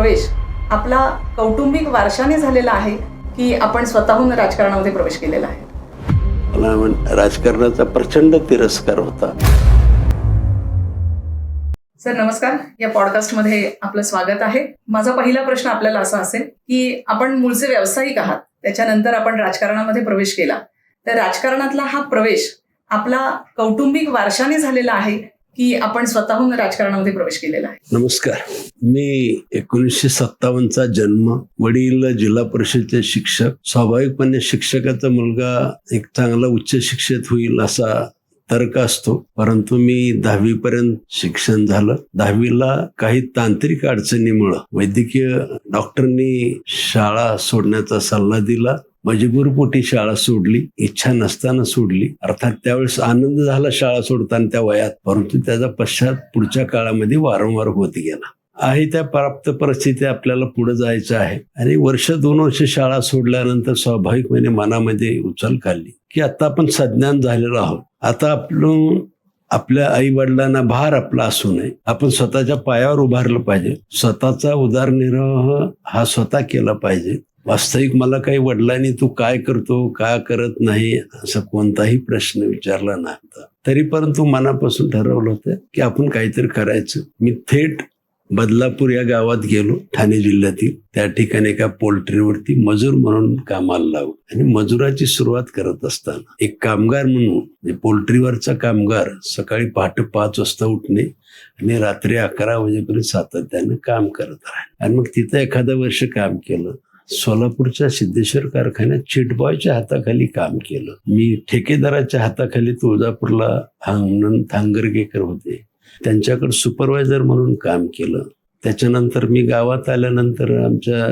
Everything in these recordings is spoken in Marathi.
प्रवेश आपला कौटुंबिक वारशाने झालेला आहे की आपण स्वतःहून राजकारणामध्ये प्रवेश केलेला आहे? मला राजकारणाचा प्रचंड तिरस्कार होता. सर नमस्कार, या पॉडकास्टमध्ये आपलं स्वागत आहे. माझा पहिला प्रश्न आपल्याला असा असेल की आपण मूळचे व्यावसायिक आहात, त्याच्यानंतर आपण राजकारणामध्ये प्रवेश केला, तर राजकारणातला हा प्रवेश आपला कौटुंबिक वारशाने झालेला आहे की आपण स्वतःहून राजकारणामध्ये प्रवेश केलेला आहे? नमस्कार, मी 1957चा जन्म, वडील जिल्हा परिषदेचे शिक्षक. स्वाभाविकपणे शिक्षकाचा मुलगा एक चांगला उच्च शिक्षित होईल असा तर्क असतो, परंतु मी 10वी पर्यंत शिक्षण झालं. 10वीला काही तांत्रिक अडचणीमुळं वैद्यकीय डॉक्टरनी शाळा सोडण्याचा सल्ला दिला. मजबूरपोटी शाळा सोडली, इच्छा नसताना सोडली. अर्थात त्यावेळेस आनंद झाला शाळा सोडताना त्या वयात, परंतु त्याचा पश्चात पुढच्या काळामध्ये वारंवार होत गेला. आहे त्या प्राप्त परिस्थिती आपल्याला पुढे जायचं आहे. आणि 2 वर्ष शाळा सोडल्यानंतर स्वाभाविकपणे मनामध्ये उचल काढली की आता आपण सज्ञान झालेलो आहोत. आता आपल्या आई वडिलांना भार आपला असू नये, आपण स्वतःच्या पायावर उभारलं पाहिजे, स्वतःचा उदरनिर्वाह हा स्वतः केला पाहिजे. वास्तविक मला काही वडिलांनी तू काय करतो काय करत नाही असा कोणताही प्रश्न विचारला नव्हता. तरी परंतु मनापासून ठरवलं होतं की आपण काहीतरी करायचं. मी थेट बदलापूर या गावात गेलो, ठाणे जिल्ह्यातील. त्या ठिकाणी एका पोल्ट्रीवरती मजूर म्हणून कामाला लागलो. आणि मजुराची सुरुवात करत असताना एक कामगार म्हणून, पोल्ट्रीवरचा कामगार सकाळी पहाटे 5 वाजता उठणे आणि रात्री 11 वाजेपर्यंत सातत्यानं काम करत राहिले. आणि मग तिथं एखादं वर्ष काम केलं. सोलापूरच्या सिद्धेश्वर कारखान्यात चिटबॉयच्या हाताखाली काम केलं. मी ठेकेदाराच्या हाताखाली तुळजापूरला आनंद थांगरगेकर होते, त्यांच्याकडे सुपरवायझर म्हणून काम केलं. त्याच्यानंतर मी गावात आल्यानंतर आमच्या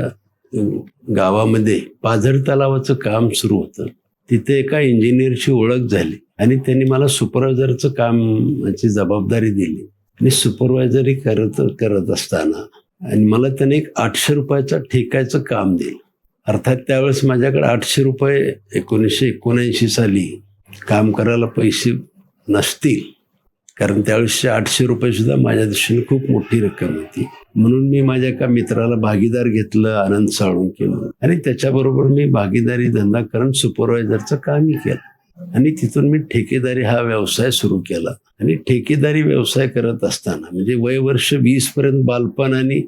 गावामध्ये पाझर तलावाचं काम सुरू होतं. तिथे एका इंजिनियरची ओळख झाली आणि त्यांनी मला सुपरवायझरचं कामाची जबाबदारी दिली. आणि सुपरवायझरी करत असताना आणि मला त्याने एक 800 रुपयाचा ठेकायचं काम दिलं. अर्थात त्यावेळेस माझ्याकडे 800 रुपये 1979 साली काम करायला पैसे नसतील, कारण त्यावेळेसचे 800 रुपये सुद्धा माझ्या दृष्टीने खूप मोठी रक्कम होती. म्हणून मी माझ्या एका मित्राला भागीदार घेतलं, आनंद साळुंखे म्हणून, आणि त्याच्याबरोबर मी भागीदारी धंदा करून सुपरवायझरचं कामही केलं. आणि तिथून मी ठेकेदारी हा व्यवसाय सुरू केला. आणि ठेकेदारी व्यवसाय करत असताना म्हणजे वर्ष 20 पर्यंत बालपण आणि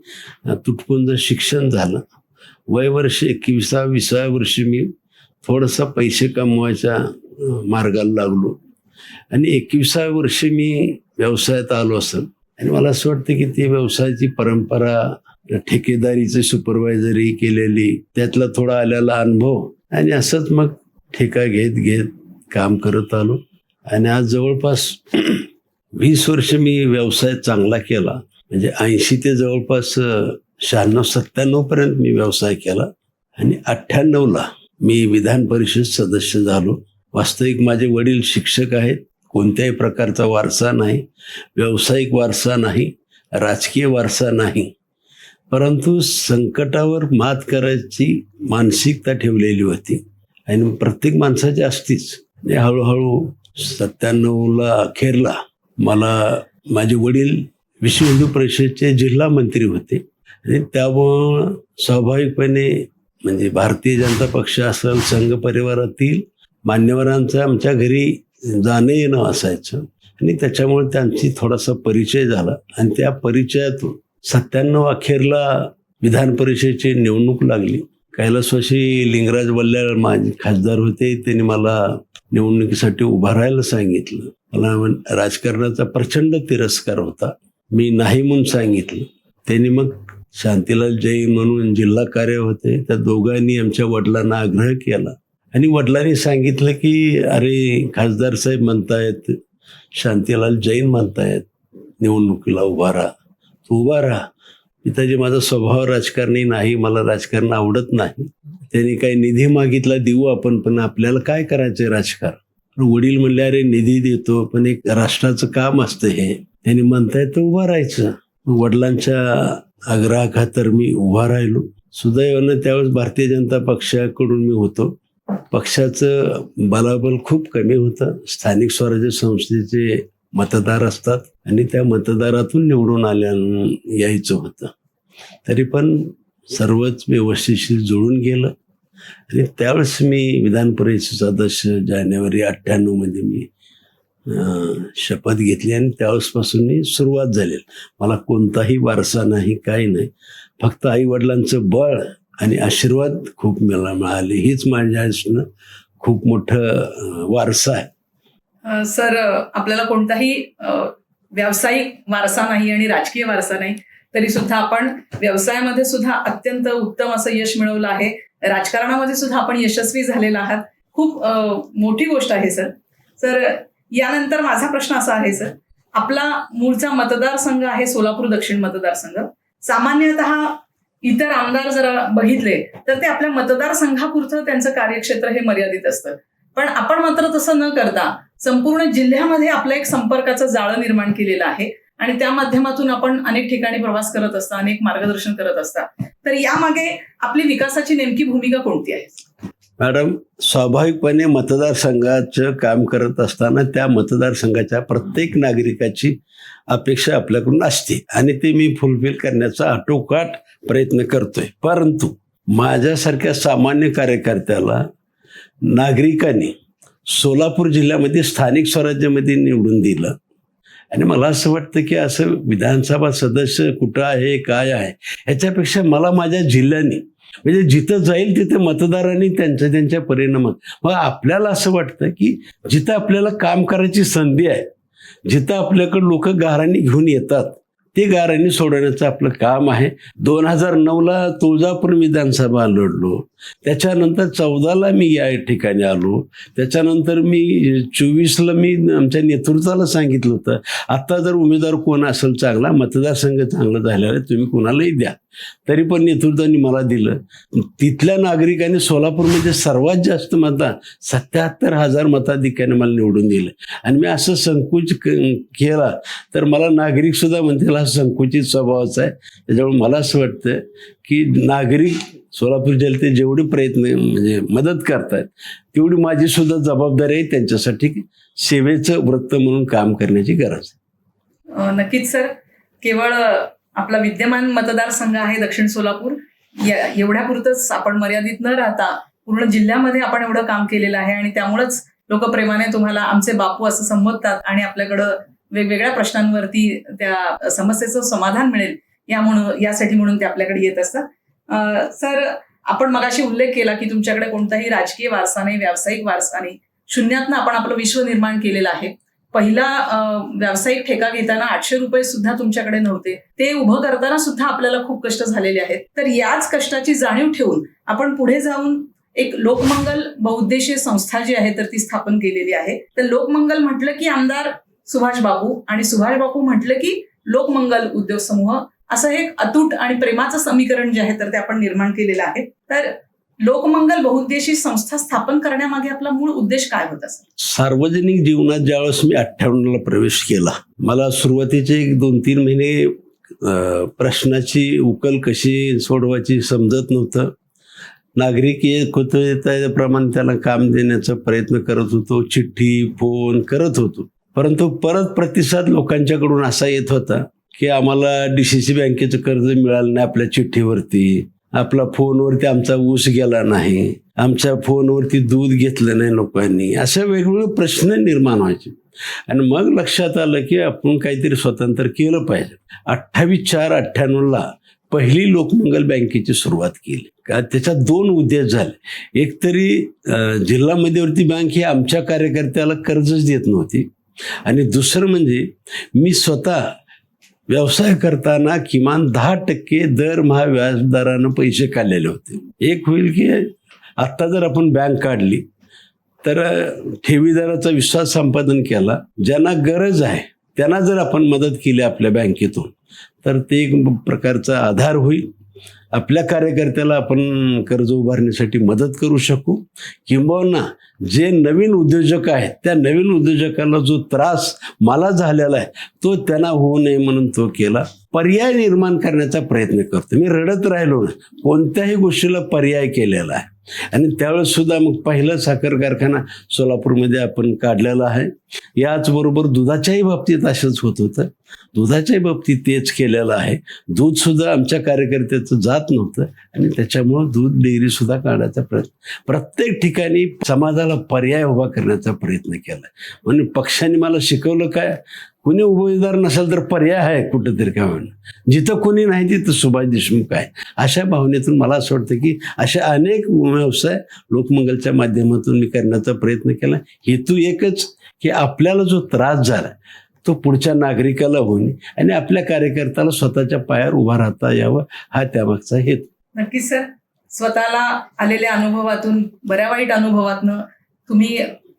तुटपुंज शिक्षण झालं. वर्ष 21-20 वर्षी मी थोडासा पैसे कमवायच्या मार्गाला लागलो. आणि 21व्या वर्षी मी व्यवसायात आलो असेल. आणि मला असं वाटतं की ती व्यवसायाची परंपरा, ठेकेदारीची सुपरवायझरी केलेली, त्यातला थोडा आलेला अनुभव, आणि असंच मग ठेका घेत काम करत आलो. आणि आज जवळपास 20 वर्ष मी व्यवसाय चांगला केला. म्हणजे 80 ते जवळपास 96-97 पर्यंत मी व्यवसाय केला. आणि 98ला मी विधान परिषद सदस्य झालो. वास्तविक माझे वडील शिक्षक आहेत. कोणत्याही प्रकारचा वारसा नाही, व्यावसायिक वारसा नाही, राजकीय वारसा नाही, परंतु संकटावर मात करायची मानसिकता ठेवलेली होती. आणि प्रत्येक माणसाची असतीच. आणि हळूहळू 97ला अखेरला मला माझे वडील विश्व हिंदू परिषदेचे जिल्हा मंत्री होते. आणि त्यामुळं स्वाभाविकपणे म्हणजे भारतीय जनता पक्ष असेल, संघ परिवारातील मान्यवरांचं आमच्या घरी जाणं येणं असायचं. आणि त्याच्यामुळे त्यांची थोडासा परिचय झाला. आणि त्या परिचयातून 97 अखेरला विधान परिषदेची निवडणूक लागली. कैलासवासी लिंगराज वल्ल्याळ माझे खासदार होते, त्यांनी मला निवडणुकीसाठी उभा राहायला सांगितलं. मला राजकारणाचा प्रचंड तिरस्कार होता. मी नाही म्हणून सांगितलं. त्यांनी मग शांतीलाल जैन म्हणून जिल्हा कार्य होते, त्या दोघांनी आमच्या वडिलांना आग्रह केला. आणि वडिलांनी सांगितलं की अरे खासदार साहेब म्हणतायत, शांतीलाल जैन म्हणतायत निवडणुकीला उभा राहा, तू उभा राहा. पिताजी माझा स्वभाव राजकारणी नाही, मला राजकारण आवडत नाही. त्यांनी काही निधी मागितला, देऊ आपण, पण आपल्याला काय करायचंय राजकारण. वडील म्हणले अरे निधी देतो, पण एक राष्ट्राचं काम असतं हे. त्यांनी म्हणतायत तर उभा राहायचं. वडिलांच्या आग्रहाखातर मी उभा राहिलो. सुदैवानं त्यावेळेस भारतीय जनता पक्षाकडून मी होतो. पक्षाचं बलाबल खूप कमी होतं. स्थानिक स्वराज्य संस्थेचे मतदार असतात आणि त्या मतदारातून निवडून यायचं होतं. तरी पण सर्वच व्यवस्थितशीर जुळून गेलं आणि त्यावेळेस मी विधान परिषद सदस्य जानेवारी 98 मध्ये मी शपथ घेतली आणि त्यावेळेसपासून मी सुरुवात झाली. मला कोणताही वारसा नाही, काही नाही, फक्त आईवडिलांचं बळ आणि आशीर्वाद खूप मला मिळाले. हीच माझ्या आयुष्यानं खूप मोठं वारसा आहे. सर, आपल्याला कोणताही व्यावसायिक वारसा नाही आणि राजकीय वारसा नाही, तरी सुद्धा आपण व्यवसायामध्ये सुद्धा अत्यंत उत्तम असं यश मिळवलं आहे. राजकारणामध्ये सुद्धा आपण यशस्वी झालेला आहात. खूप मोठी गोष्ट आहे सर. सर, यानंतर माझा प्रश्न असा आहे सर, आपला मूळचा मतदारसंघ आहे सोलापूर दक्षिण मतदारसंघ. सामान्यतः इतर आमदार जरा बघितले तर ते आपल्या मतदारसंघापुरतं त्यांचं कार्यक्षेत्र हे मर्यादित असतं, पण आपण मात्र तसं न करता संपूर्ण जिल्ह्यामध्ये आपलं एक संपर्काचं जाळं निर्माण केलेलं आहे आणि त्या माध्यमातून आपण अनेक ठिकाणी प्रवास करत असता, अनेक मार्गदर्शन करत असता. तर यामागे आपली विकासाची नेमकी भूमिका कोणती आहे? मॅडम, स्वाभाविकपणे मतदारसंघाचं काम करत असताना त्या मतदारसंघाच्या प्रत्येक नागरिकाची अपेक्षा आपल्याकडून असते आणि ते मी फुलफिल करण्याचा आटोकाट प्रयत्न करतोय. परंतु माझ्यासारख्या सामान्य कार्यकर्त्याला नागरिकांनी सोलापूर जिल्ह्यामध्ये स्थानिक स्वराज्यामध्ये निवडून दिलं आणि मला असं वाटतं की असं विधानसभा सदस्य कुठं आहे, काय आहे, ह्याच्यापेक्षा मला माझ्या जिल्ह्याने म्हणजे जिथं जाईल तिथे मतदारांनी त्यांच्या परिणामात मग आपल्याला असं वाटतं की जिथं आपल्याला काम करायची संधी आहे, जिथं आपल्याकडे लोक गाऱ्हाणी घेऊन येतात, ते गाऱ्हाणी सोडवण्याचं आपलं काम आहे. 2009ला तुळजापूर विधानसभा लढलो, त्याच्यानंतर 14ला मी या ठिकाणी आलो, त्याच्यानंतर मी 24ला मी आमच्या नेतृत्वाला सांगितलं होतं आत्ता जर उमेदवार कोण असेल चांगला, मतदारसंघ चांगला झालेला आहे, तुम्ही कोणालाही द्या. तरी पण नेतृत्वाने मला दिलं. तिथल्या नागरिकांनी सोलापूरमध्ये सर्वात जास्त मतदान 77,000 मताधिक्याने मला निवडून दिलं आणि मी असं संकुच केला तर मला नागरिक सुद्धा म्हणतील हा संकुचित स्वभावाचा आहे. त्याच्यामुळे मला असं वाटतं की नागरिक सोलापूर जिल्ह्यात जेवढे प्रयत्न म्हणजे मदत करतात तेवढी माझी सुद्धा जबाबदारी आहे, त्यांच्यासाठी सेवेचं वृत्त म्हणून काम करण्याची गरज आहे. नक्कीच सर. केवळ आपला विद्यमान मतदारसंघ आहे दक्षिण सोलापूर, एवढ्यापुरतंच आपण मर्यादित न राहता पूर्ण जिल्ह्यामध्ये आपण एवढं काम केलेलं आहे आणि त्यामुळेच लोक प्रेमाने तुम्हाला आमचे बापू असं संबोधतात आणि आपल्याकडं वेगवेगळ्या प्रश्नांवरती त्या समस्येचं समाधान मिळेल यासाठी म्हणून ते आपल्याकडे येत असतात. सर, आपण मगाशी उल्लेख केला की तुमच्याकडे कोणताही राजकीय वारसा नाही, व्यावसायिक वारसा नाही, शून्यातनं आपण आपलं विश्व निर्माण केलेलं आहे. पहिला व्यावसायिक ठेका घेताना 800 रुपये सुद्धा तुमच्याकडे नव्हते, ते उभं करताना सुद्धा आपल्याला खूप कष्ट झालेले आहेत. तर याच कष्टाची जाणीव ठेवून आपण पुढे जाऊन एक लोकमंगल बहुउद्देशीय संस्था जी आहे तर ती स्थापन केलेली आहे. तर लोकमंगल म्हटलं की आमदार सुभाष बापू आणि सुभाष बापू म्हटलं की लोकमंगल उद्योग समूह, असं एक अतूट आणि प्रेमाचं समीकरण जे आहे तर ते आपण निर्माण केलेलं आहे. तर लोकमंगल बहुउद्देशीय संस्था स्थापन करण्यामागे आपला मूळ उद्देश काय होता? सार्वजनिक जीवनात ज्यावेळेस मी 98ला प्रवेश केला, मला सुरुवातीचे 2-3 महिने प्रश्नाची उकल कशी सोडवायची समजत नव्हतं. नागरिक येत होते त्याप्रमाणे त्याला काम देण्याचा प्रयत्न करत होतो, चिठ्ठी फोन करत होतो, परंतु परत प्रतिसाद लोकांच्याकडून असा येत होता की आम्हाला DCC बँकेचं कर्ज मिळालं नाही आपल्या चिठ्ठीवरती, आपला फोनवरती आमचा ऊस गेला नाही, आमच्या फोनवरती दूध घेतलं नाही लोकांनी, असे वेगवेगळे प्रश्न निर्माण व्हायचे. आणि मग लक्षात आलं की आपण काहीतरी स्वतंत्र केलं पाहिजे. 28/4/98ला पहिली लोकमंगल बँकेची सुरुवात केली. का त्याच्यात 2 उद्देश झाले. एक तरी जिल्हा मध्यवर्ती बँक ही आमच्या कार्यकर्त्याला कर्जच देत नव्हती आणि दुसरं म्हणजे मी स्वतः व्यवसाय करताना किमान 10% दरमहा व्याजदरानं पैसे काढलेले होते. एक होईल की आत्ता जर आपण बँक काढली तर ठेवीदाराचा विश्वास संपादन केला, ज्यांना गरज आहे त्यांना जर आपण मदत केली आपल्या बँकेतून तर ते एक प्रकारचा आधार होईल आपल्या कार्यकर्त्याला आपण कर्ज उभारण्यासाठी मदत करू शकू, किंबहुना जे नवीन उद्योजक आहेत त्या नवीन उद्योजकाला जो त्रास मला झालेला आहे तो त्यांना होऊ नये म्हणून तो केला. पर्याय निर्माण करण्याचा प्रयत्न करतो. मी रडत राहिलो ना, कोणत्याही गोष्टीला पर्याय केलेला आहे. आणि त्यावेळेस सुद्धा मग पहिला साखर कारखाना सोलापूरमध्ये आपण काढलेला आहे. याचबरोबर दुधाच्याही बाबतीत असंच होत होतं. दुधाच्याही बाबतीत तेच केलेलं आहे. दूध सुद्धा आमच्या कार्यकर्त्याचं जात नव्हतं आणि त्याच्यामुळं दूध डेअरी सुद्धा काढायचा प्रयत्न, प्रत्येक ठिकाणी समाजाला पर्याय उभा करण्याचा प्रयत्न केला. म्हणून पक्षाने मला शिकवलं काय, कुणी उमेदवार नसेल तर पर्याय आहे कुठंतरी काय म्हणून, जिथं कोणी नाही तिथं सुभाष देशमुख आहे. अशा भावनेतून मला असं वाटतं की असे अनेक व्यवसाय लोकमंगलच्या माध्यमातून मी करण्याचा प्रयत्न केला. हेतू एकच की आपल्याला जो त्रास झाला तो पुढच्या नागरिकाला होणे आणि आपल्या कार्यकर्त्याला स्वतःच्या पायावर उभा राहता यावं, हा त्यामागचा हेतू. नक्कीच सर, स्वतःला आलेल्या अनुभवातून, बऱ्या वाईट अनुभवातनं तुम्ही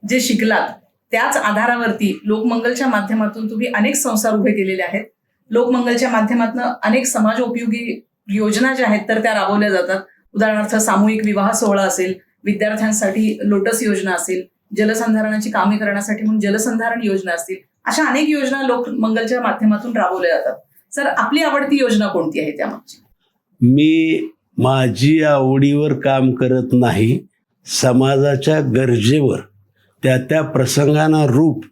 जे शिकलात त्याच आधारावरती लोकमंगलच्या माध्यमातून तुम्ही अनेक संसार उभे केलेले आहेत. लोकमंगलच्या माध्यमातून अनेक समाजोपयोगी योजना ज्या आहेत तर त्या राबवल्या जातात. उदाहरणार्थ सामूहिक विवाह सोहळा असेल, विद्यार्थ्यांसाठी लोटस योजना असेल, जलसंधारणाची कामे करण्यासाठी म्हणून जलसंधारण योजना असतील, अशा अनेक योजना लोकमंगलच्या माध्यमातून राबवल्या जातात. सर, आपली आवडती योजना कोणती आहे त्यामागची? मी माझी आवडीवर काम करत नाही, समाजाच्या गरजेवर त्या त्या प्रसंगांना रूप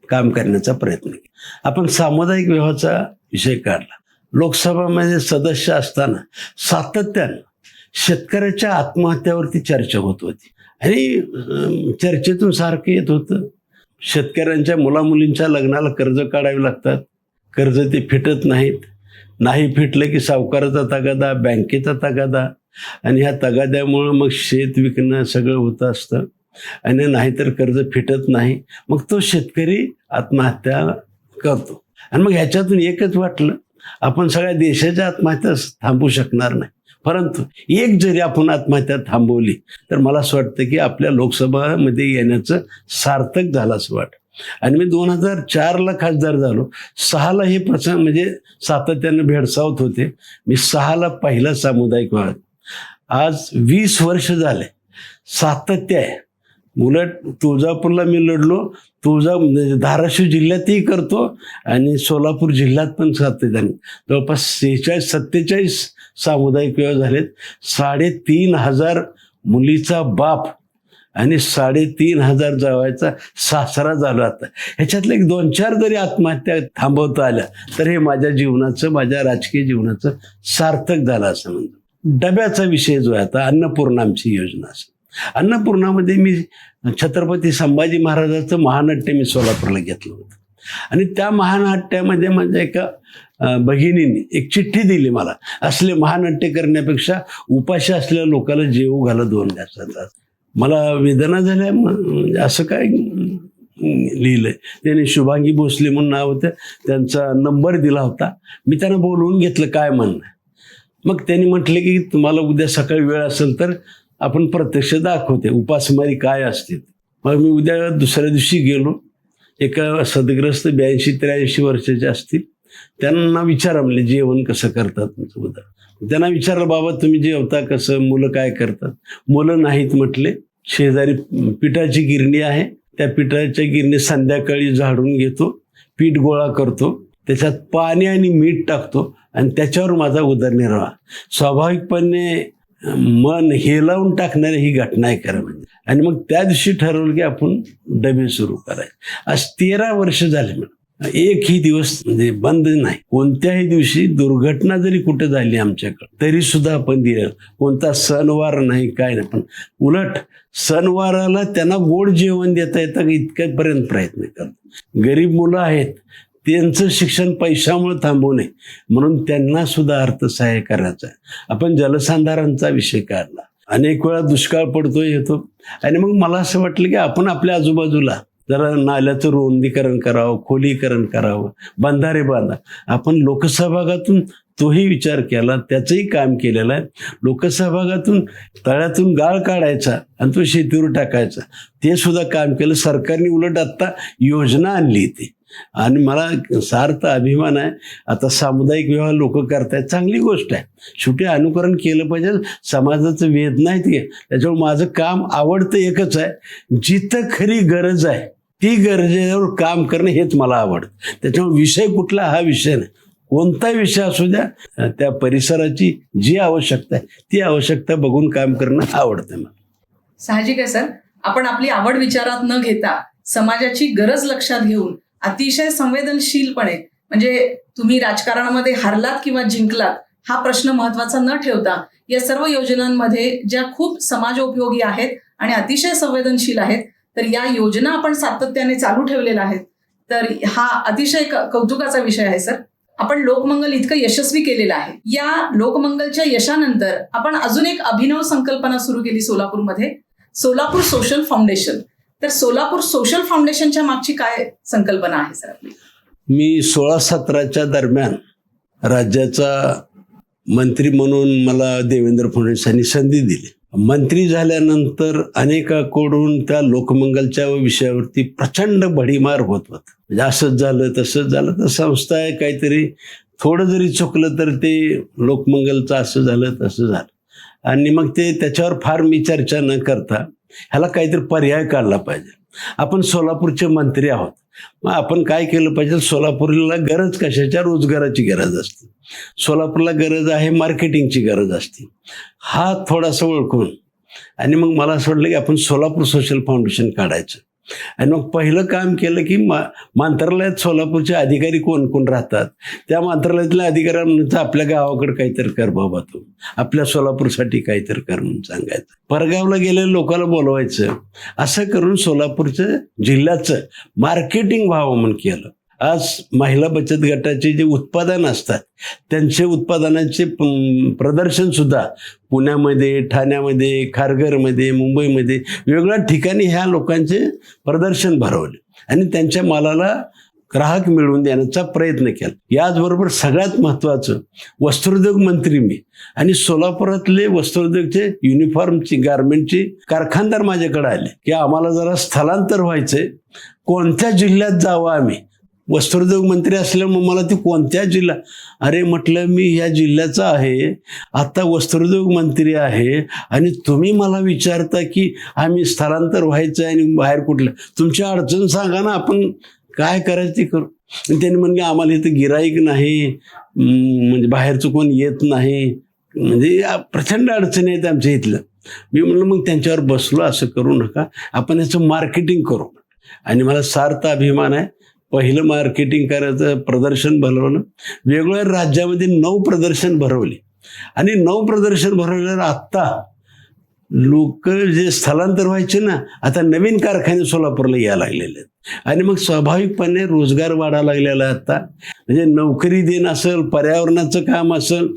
काम करण्याचा प्रयत्न केला. आपण सामुदायिक विवाहाचा विषय काढला. लोकसभामध्ये सदस्य असताना सातत्यानं शेतकऱ्याच्या आत्महत्यावरती चर्चा होत होती आणि चर्चेतून सारखं येत होतं, शेतकऱ्यांच्या मुलामुलींच्या लग्नाला कर्ज काढावी लागतात, कर्ज ते फिटत नाहीत, नाही फिटलं की सावकाराचा तगादा, बँकेचा तगादा, आणि ह्या तगाद्यामुळं मग शेत विकणं सगळं होतं असतं आणि नाहीतर कर्ज फिटत नाही. मग तो शेतकरी आत्महत्या करतो. आणि मग ह्याच्यातून एकच वाटलं, आपण सगळ्या देशाच्या आत्महत्या थांबवू शकणार नाही, परंतु एक जरी आपण आत्महत्या थांबवली तर मला असं वाटतं की आपल्या लोकसभामध्ये येण्याचं सार्थक झालं असं वाटतं. आणि मी 2004ला खासदार झालो. 6ला हे प्रसंग म्हणजे सातत्यानं भेडसावत होते. मी 6ला पहिला सामुदायिक विवाह. आज 20 वर्ष झाले सातत्य आहे. उलट तुळजापूरला मी लढलो, धाराशिव जिल्ह्यातही करतो आणि सोलापूर जिल्ह्यात पण सातत्याने जवळपास 46-47 सामुदायिक विवाह झालेत. 3,500 मुलीचा बाप आणि 3,500 जावायचा सासरा झाला. आता ह्याच्यातलं एक 2-4 जरी आत्महत्या थांबवता आल्या तर हे माझ्या जीवनाचं, माझ्या राजकीय जीवनाचं सार्थक झालं असं म्हणतो. डब्याचा विषय जो आहे आता, अन्नपूर्णा आमची योजना असेल. अन्नपूर्णामध्ये मी छत्रपती संभाजी महाराजांचं महानाट्य मी सोलापूरला घेतलं होतं आणि त्या महानाट्यामध्ये माझ्या एका भगिनींनी एक चिठ्ठी दिली मला, असले महानाट्य करण्यापेक्षा उपाशी असलेल्या लोकांना जेवू घाला 2 घासाचा. मला वेदना झाल्या. म्हणजे असं काय लिहिलंय त्याने, शुभांगी भोसले म्हणून नाव होतं, त्यांचा नंबर दिला होता. मी त्यांना बोलवून घेतलं काय म्हणणं. मग त्यांनी म्हटले की तुम्हाला उद्या सकाळी वेळ असेल तर आपण प्रत्यक्ष दाखवते उपासमारी काय असते. मग मी उद्या दुसऱ्या दिवशी गेलो. एका सदग्रस्त 82-83 वर्षाचे असतील, त्यांना विचारा म्हणले जेवण कसं करतात तुमचं उदाहरण. त्यांना विचारलं, बाबा तुम्ही जेवता कसं, मुलं काय करतात? मुलं नाहीत म्हटले. शेजारी पिठाची गिरणी आहे, त्या पिठाच्या गिरणी संध्याकाळी झाडून घेतो, पीठ गोळा करतो, त्याच्यात पाणी आणि मीठ टाकतो आणि त्याच्यावर माझा उदरनिर्वाह. स्वाभाविकपणे मन हेलावून टाकणारी ही घटना आहे खरं म्हणजे. आणि मग त्या दिवशी ठरवलं की आपण डबे सुरू करायचे. आज 13 वर्ष झाले मला, एकही दिवस म्हणजे बंद नाही. कोणत्याही दिवशी दुर्घटना जरी कुठे झाली आमच्याकडे तरी सुद्धा आपण दिलं. कोणता सणवार नाही, काय नाही, पण उलट सणवाराला त्यांना गोड जेवण देता येतं इतक्यापर्यंत प्रयत्न करतो. गरीब मुलं आहेत, त्यांचं शिक्षण पैशामुळे थांबवू नये म्हणून त्यांना सुद्धा अर्थसहाय्य करायचं आहे. आपण जलसंधारणचा विषय काढला. अनेक वेळा दुष्काळ पडतोय येतो आणि मग मला असं वाटलं की आपण आपल्या आजूबाजूला जरा नाल्याचं रुंदीकरण करावं, खोलीकरण करावं, बंधारे बांधा. आपण लोकसहभागातून तोही विचार केला, त्याचंही काम केलेलं आहे. लोकसहभागातून तळ्यातून गाळ काढायचा आणि तो शेतीवर टाकायचा, ते सुद्धा काम केलं. सरकारने उलट आत्ता योजना आणली. ती आणि मला सार्थ अभिमान आहे. आता सामुदायिक विवाह लोक करतायत, चांगली गोष्ट आहे. शेवटी अनुकरण केलं पाहिजे, समाजाचं वेद नाही ते. त्याच्यामुळे माझं काम आवडतं एकच आहे, जिथं खरी गरज आहे ती गरजेवर काम करणं हेच मला आवडतं. त्याच्यामुळे विषय कुठला हा विषय नाही, कोणताही विषय असू द्या, त्या परिसराची जी आवश्यकता आहे ती आवश्यकता बघून काम करणं आवडतं मला. साहजिक आहे सर, आपण आपली आवड विचारात न घेता समाजाची गरज लक्षात घेऊन अतिशय संवेदनशीलपणे, म्हणजे तुम्ही राजकारणामध्ये हारलात किंवा जिंकलात हा प्रश्न महत्वाचा न ठेवता या सर्व योजनांमध्ये ज्या खूप समाजोपयोगी आहेत आणि अतिशय संवेदनशील आहेत, तर या योजना आपण सातत्याने चालू ठेवलेल्या आहेत. तर हा अतिशय कौतुकाचा विषय आहे सर. आपण लोकमंगल इतकं यशस्वी केलेलं आहे. या लोकमंगलच्या यशानंतर आपण अजून एक अभिनव संकल्पना सुरू केली सोलापूरमध्ये, सोलापूर सोशल फाउंडेशन. तर सोलापूर सोशल फाउंडेशनच्या मागची काय संकल्पना आहे सर आपली? मी 16-17च्या दरम्यान राज्याचा मंत्री म्हणून मला देवेंद्र फडणवीसांनी संधी दिली. मंत्री झाल्यानंतर अनेकाकडून त्या लोकमंगलच्या विषयावरती प्रचंड भडीमार होत होत. म्हणजे असंच झालं तसंच झालं, तर संस्था आहे काहीतरी थोडं जरी चुकलं तर ते लोकमंगलचं असं झालं तसं झालं. आणि मग ते त्याच्यावर फार मी चर्चा न करता ह्याला काहीतरी पर्याय काढला पाहिजे. आपण सोलापूरचे मंत्री आहोत, मग आपण काय केलं पाहिजे? सोलापूरला गरज कशाच्या? रोजगाराची गरज असते. सोलापूरला गरज आहे मार्केटिंगची गरज असते. हा थोडासा ओळखून आणि मग मला असं वाटलं की आपण सोलापूर सोशल फाउंडेशन काढायचं. आणि मग पहिलं काम केलं की मंत्रालयात सोलापूरचे अधिकारी कोण कोण राहतात, त्या मंत्रालयातल्या अधिकाऱ्यांना आपल्या गावाकडे काहीतरी कर बाबा, तू आपल्या सोलापूरसाठी काहीतरी कर म्हणून सांगायचं. परगावला गेलेल्या लोकांना बोलवायचं. असं करून सोलापूरचं जिल्ह्याचं मार्केटिंग व्हावं म्हणून केलं. आज महिला बचत गटाचे जे उत्पादन असतात त्यांचे उत्पादनाचे प्रदर्शन सुद्धा पुण्यामध्ये, ठाण्यामध्ये, खारघरमध्ये, मुंबईमध्ये वेगवेगळ्या ठिकाणी ह्या लोकांचे प्रदर्शन भरवले आणि त्यांच्या मालाला ग्राहक मिळवून देण्याचा प्रयत्न केला. याचबरोबर सगळ्यात महत्त्वाचं, वस्त्रोद्योग मंत्री मी आणि सोलापुरातले वस्त्रोद्योगचे युनिफॉर्मची गारमेंटची कारखानदार माझ्याकडे आले की आम्हाला जरा स्थलांतर व्हायचंय, कोणत्या जिल्ह्यात जावं आम्ही? वस्त्रोद्योग मंत्री असल्यामुळे मला ती कोणत्या जिल्हा? अरे म्हटलं, मी ह्या जिल्ह्याचा आहे, आता वस्त्रोद्योग मंत्री आहे आणि तुम्ही मला विचारता की आम्ही स्थलांतर व्हायचं आणि बाहेर कुठलं? तुमची अडचण सांगा ना, आपण काय करायचं ते करू. आणि त्यांनी म्हणले आम्हाला इथं गिराईक नाही, म्हणजे बाहेरचं कोण येत नाही, म्हणजे प्रचंड अडचणी आहेत आमच्या इथलं. मी म्हणलं मग त्यांच्यावर बसलो, असं करू नका, आपण याचं मार्केटिंग करू. आणि मला सार्थ अभिमान आहे, पहिलं मार्केटिंग करायचं, प्रदर्शन भरवलं. वेगवेगळ्या राज्यामध्ये 9 प्रदर्शन भरवले आणि 9 प्रदर्शन भरवल्यावर आत्ता लोक जे स्थलांतर व्हायचे ना, आता नवीन कारखाने सोलापूरला यायला लागलेले आहेत आणि मग स्वाभाविकपणे रोजगार वाढायला लागलेला आहे. आता म्हणजे नोकरी देणं असेल, पर्यावरणाचं काम असेल,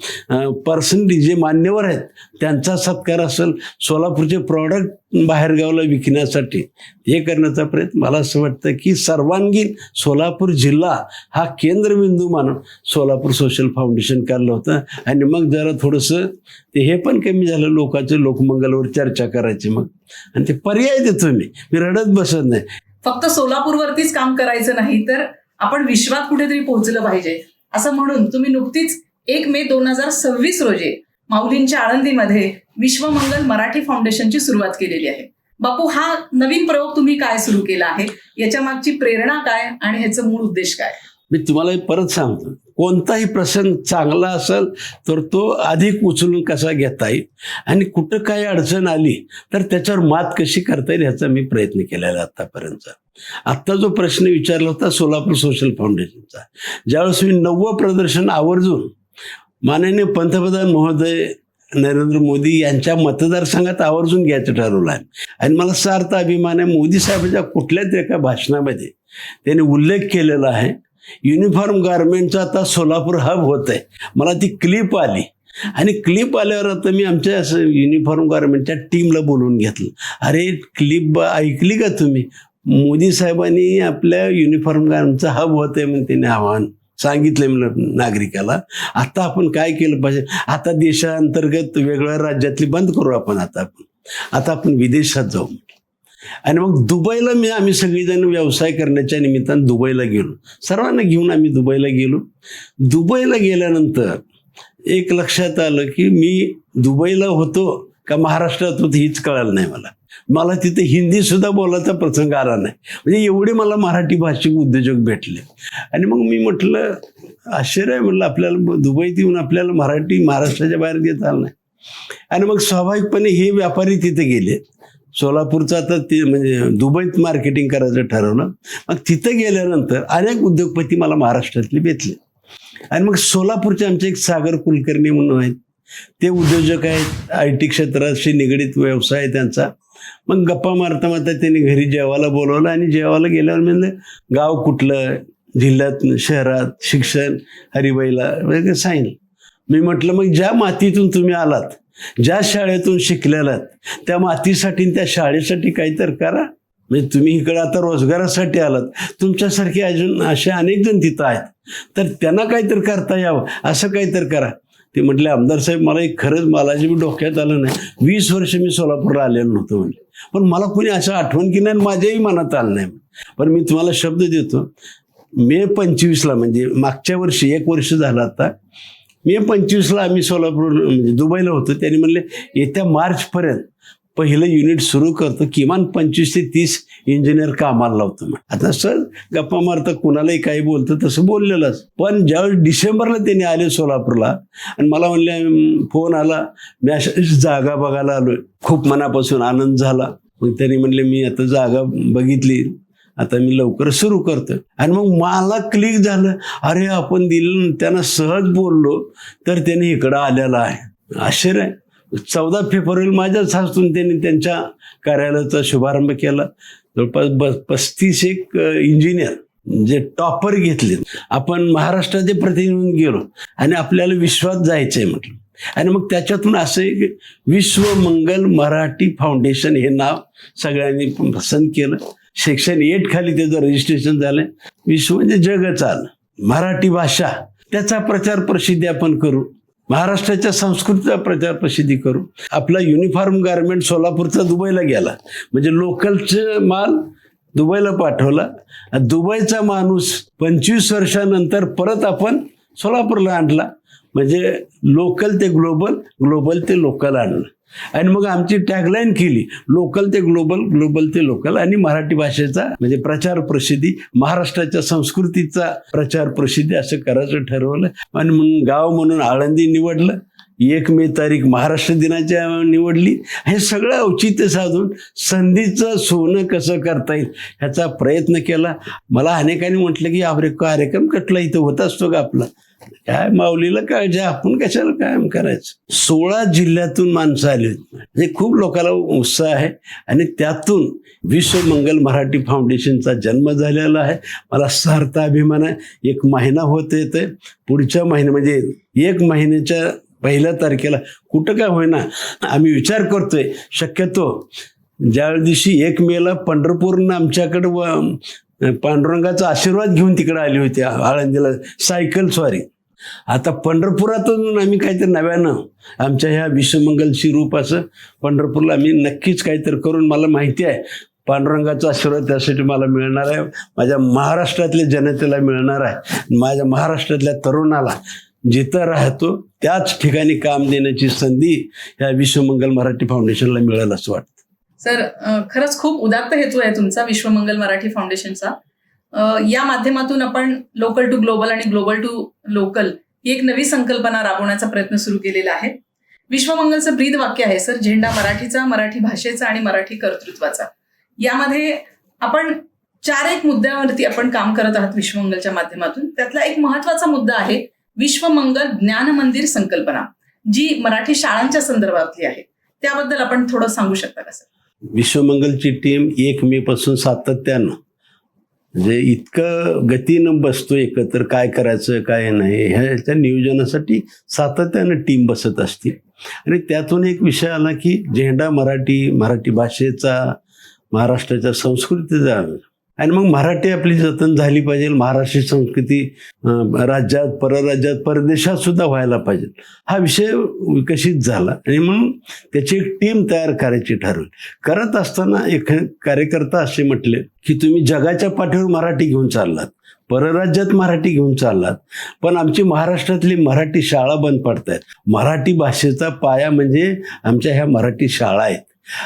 पर्सनली जे मान्यवर आहेत त्यांचा सत्कार असेल, सोलापूरचे प्रॉडक्ट बाहेरगावला विकण्यासाठी हे करण्याचा प्रयत्न. मला असं वाटतं की सर्वांगीण सोलापूर जिल्हा हा केंद्रबिंदू मानून सोलापूर सोशल फाउंडेशन काढलं होतं. आणि मग जरा थोडंसं ते हे पण कमी झालं, लोकांचं लोकमंगलवर चर्चा करायची मग, आणि ते पर्याय देतो मी रडत बसत नाही. फक्त सोलापूरवरतीच काम करायचं नाही, तर आपण विश्वात कुठेतरी पोहोचलं पाहिजे असं म्हणून तुम्ही नुकतीच 1 मे 2026 रोजी माऊलींच्या आळंदीमध्ये विश्वमंगल मराठी फाउंडेशनची सुरुवात केलेली आहे. बापू, हा नवीन प्रयोग तुम्ही काय सुरू केला आहे? याच्या मागची प्रेरणा काय आणि ह्याचं मूळ उद्देश काय? मी तुम्हाला परत सांगतो, कोणताही प्रसंग चांगला असेल तर तो अधिक उचलून कसा घेता येईल आणि कुठं काही अडचण आली तर त्याच्यावर मात कशी करता येईल ह्याचा मी प्रयत्न केलेला आतापर्यंत. आत्ता जो प्रश्न विचारला होता सोलापूर सोशल फाउंडेशनचा, ज्यावेळेस मी 9वं प्रदर्शन आवर्जून माननीय पंतप्रधान महोदय नरेंद्र मोदी यांच्या मतदारसंघात आवर्जून घ्यायचं ठरवलं आहे. आणि मला सार्थ अभिमान आहे, मोदी साहेबांच्या कुठल्याच एका भाषणामध्ये त्यांनी उल्लेख केलेला आहे युनिफॉर्म गारमेंटचा आता सोलापूर हब होत आहे. मला ती क्लिप आली आणि क्लिप आल्यावर आता मी आमच्या युनिफॉर्म गारमेंटच्या टीमला बोलवून घेतलं. अरे क्लिप ऐकली का तुम्ही? मोदी साहेबांनी आपल्या युनिफॉर्म गारमेंटचा हब होत आहे म्हणून त्यांनी आव्हान सांगितलं म्हणलं नागरिकाला. आता आपण काय केलं पाहिजे? आता देशांतर्गत वेगवेगळ्या राज्यातली बंद करू आपण. आता आपण विदेशात जाऊ. आणि मग दुबईला आम्ही सगळेजण व्यवसाय करण्याच्या निमित्तानं दुबईला गेलो. सर्वांना घेऊन आम्ही दुबईला गेलो. दुबईला गेल्यानंतर एक लक्षात आलं की मी दुबईला होतो का महाराष्ट्रात होतो हीच कळालं नाही मला तिथे हिंदी सुद्धा बोलायचा प्रसंग आला नाही. म्हणजे एवढे मला मराठी भाषिक उद्योजक भेटले. आणि मग मी म्हटलं आश्चर्य आहे, म्हटलं आपल्याला दुबईत येऊन आपल्याला मराठी महाराष्ट्राच्या बाहेर देता आलं नाही. आणि मग स्वाभाविकपणे हे व्यापारी तिथे गेले. सोलापूरचं आता ते म्हणजे दुबईत मार्केटिंग करायचं ठरवलं. मग तिथं गेल्यानंतर अनेक उद्योगपती मला महाराष्ट्रातले भेटले. आणि मग सोलापूरचे आमचे एक सागर कुलकर्णी म्हणून आहेत, ते उद्योजक आहेत, IT क्षेत्राशी निगडीत व्यवसाय आहे त्यांचा. मग गप्पा मारता मारता त्यांनी घरी जेवायला बोलवलं आणि जेवायला गेल्यावर म्हणलं गाव कुठलं, जिल्ह्यात, शहरात, शिक्षण, हरिबाईला वगैरे सांगितलं. मी म्हटलं मग ज्या मातीतून तुम्ही आलात, ज्या शाळेतून शिकलेलात, त्या मातीसाठी त्या शाळेसाठी काहीतरी करा. म्हणजे तुम्ही इकडे आता रोजगारासाठी आलात, तुमच्यासारखे अजून असे अनेक जण तिथं आहेत, तर त्यांना काहीतरी करता यावं असं काहीतरी करा. ते म्हटले आमदार साहेब मला एक खरंच मला जे डोक्यात आलं नाही, 20 वर्ष मी सोलापूरला आलेलो नव्हतो म्हणले, पण मला कोणी असं आठवण की नाही माझ्याही मनात आलं नाही. पण मी तुम्हाला शब्द देतो, मे 25ला म्हणजे मागच्या वर्षी 1 वर्ष झालं आता, मे 25ला आम्ही सोलापूर म्हणजे दुबईला होतो. त्यांनी म्हणले येत्या मार्चपर्यंत पहिलं युनिट सुरू करतो, किमान 25 ते 30 इंजिनियर कामाला लावतो. आता सर गप्पा मारता कुणालाही काही बोलतं तसं बोललेलंच. पण ज्यावेळी डिसेंबरला त्यांनी आले सोलापूरला आणि मला म्हणले फोन आला, मी अशा जागा बघायला आलोय, खूप मनापासून आनंद झाला. मग त्यांनी म्हणले मी आता जागा बघितली, आता मी लवकर सुरू करतो. आणि मग मला क्लिक झालं, अरे आपण दिलं, त्यांना सहज बोललो तर त्यांनी इकडं आलेला आहे. आश्चर्य आहे. 14 फेब्रुवारीला माझ्याच हस्तून त्यांनी त्यांच्या कार्यालयाचा शुभारंभ केला. जवळपास 35 एक इंजिनियर जे टॉपर घेतले. आपण महाराष्ट्राचे प्रतिनिधी गेलो आणि आपल्याला विश्वात जायचंय म्हटलं. आणि मग त्याच्यातून असं एक विश्वमंगल मराठी फाउंडेशन हे नाव सगळ्यांनी पसंत केलं. सेक्शन 8 खाली त्याचं रजिस्ट्रेशन झालंय. विश्व म्हणजे जगच आलं. मराठी भाषा त्याचा प्रचार प्रसिद्धी आपण करू, महाराष्ट्राच्या संस्कृतीचा प्रचार प्रसिद्धी करू. आपला युनिफॉर्म गारमेंट सोलापूरचा दुबईला गेला, म्हणजे लोकलचं माल दुबईला पाठवला. दुबईचा माणूस 25 वर्षानंतर परत आपण सोलापूरला आणला. म्हणजे लोकल ते ग्लोबल, ग्लोबल ते लोकल आणलं. आणि मग आमची टॅगलाईन केली, लोकल ते ग्लोबल, ग्लोबल ते लोकल. आणि मराठी भाषेचा म्हणजे प्रचार प्रसिद्धी, महाराष्ट्राच्या संस्कृतीचा प्रचार प्रसिद्धी असं करायचं ठरवलं. आणि म्हणून गाव म्हणून आळंदी निवडलं. 1 मे तारीख महाराष्ट्र दिनाच्या निवडली. हे सगळं औचित्य साधून संधीचं सोनं कसं करता येईल ह्याचा प्रयत्न केला. मला अनेकांनी म्हटलं की अरे कार्यक्रम कटला इथं होत असतो का आपला, काय माऊलीला काळजी, आपण कशाला कायम करायचं. 16 जिल्ह्यातून माणसं आली होती. म्हणजे खूप लोकांना उत्साह आहे. आणि त्यातून विश्वमंगल मराठी फाउंडेशनचा जन्म झालेला आहे. मला सार्थ अभिमान आहे. 1 महिना होत येतोय. पुढच्या महिन्या म्हणजे 1 महिन्याच्या 1 तारखेला कुठं काय होईना आम्ही विचार करतोय, शक्यतो ज्या दिवशी 1 मेला पंढरपूरनं आमच्याकडं पांडुरंगाचा आशीर्वाद घेऊन तिकडे आली होती आळंदीला सायकल स्वारी. आता पंढरपुरातून आम्ही काहीतरी नव्यानं आमच्या ह्या विश्वमंगल शिरूप असं पंढरपूरला आम्ही नक्कीच काहीतरी करून, मला माहिती आहे पांडुरंगाचा आशीर्वाद त्यासाठी मला मिळणार आहे, माझ्या महाराष्ट्रातल्या जनतेला मिळणार आहे, माझ्या महाराष्ट्रातल्या तरुणाला जिथं राहतो त्याच ठिकाणी काम देण्याची संधी ह्या विश्वमंगल मराठी फाउंडेशनला मिळेल असं वाटतं. सर खरंच खूप उदात्त हेतू आहे तुमचा विश्वमंगल मराठी फाउंडेशनचा. या माध्यमातून आपण लोकल टू ग्लोबल आणि ग्लोबल टू लोकल ही एक नवी संकल्पना राबवण्याचा प्रयत्न सुरू केलेला आहे. विश्वमंगलचं ब्रीद वाक्य आहे सर, झेंडा मराठीचा, मराठी भाषेचा आणि मराठी कर्तृत्वाचा. यामध्ये आपण 4 मुद्द्यावरती आपण काम करत आहात विश्वमंगलच्या माध्यमातून. त्यातला एक महत्वाचा मुद्दा आहे विश्वमंगल ज्ञान मंदिर संकल्पना, जी मराठी शाळांच्या संदर्भातली आहे. त्याबद्दल आपण थोडं सांगू शकता का सर? विश्वमंगलची टीम 1 मे पासून सातत्यानं म्हणजे इतकं गतीनं बसतो एकत्र, काय करायचं काय नाही ह्याच्या नियोजनासाठी सातत्यानं टीम बसत असते. आणि त्यातून एक विषय आला की झेंडा मराठी, मराठी भाषेचा, महाराष्ट्राच्या संस्कृतीचा. आणि मग मराठी आपली जतन झाली पाहिजे. महाराष्ट्र संस्कृती राज्यात, परराज्यात, परदेशात सुद्धा व्हायला पाहिजे. हा विषय विकसित झाला आणि म्हणून त्याची एक टीम तयार करायची ठरवली. करत असताना एक कार्यकर्ता असे म्हटले की तुम्ही जगाच्या पाठीवर मराठी घेऊन चाललात, परराज्यात मराठी घेऊन चाललात, पण आमची महाराष्ट्रातली मराठी शाळा बंद पडतायत. मराठी भाषेचा पाया म्हणजे आमच्या ह्या मराठी शाळा आहेत